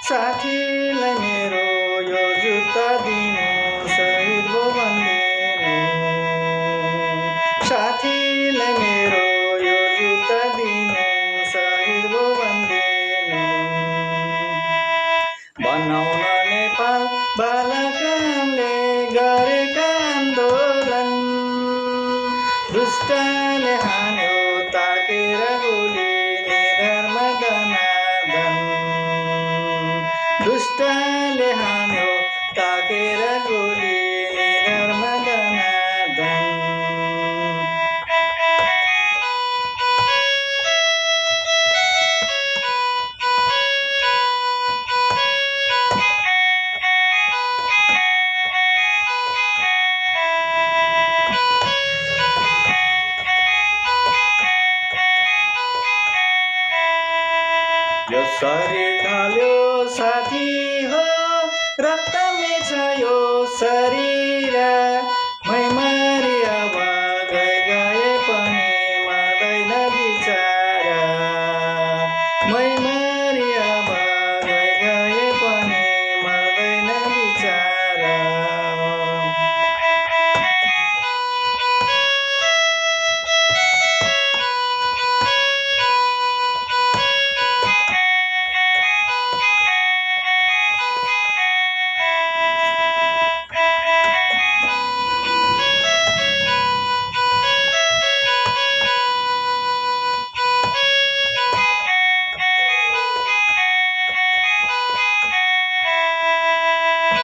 साथीलाई मेरो यो जुत्ता दिनु शहीद भो भन्दिनु साथीलाई मेरो यो जुत्ता दिनु शहीद भो भन्दिनु बनाउन नेपाल बालकले गरेका आन्दोलन दुष्टले हान्यो ताकेर गोली निधर्म गनाधन दुष्टले हान्यो ताकेर गोली निधर्म गनाधन यो शरीर ढल्यो साथी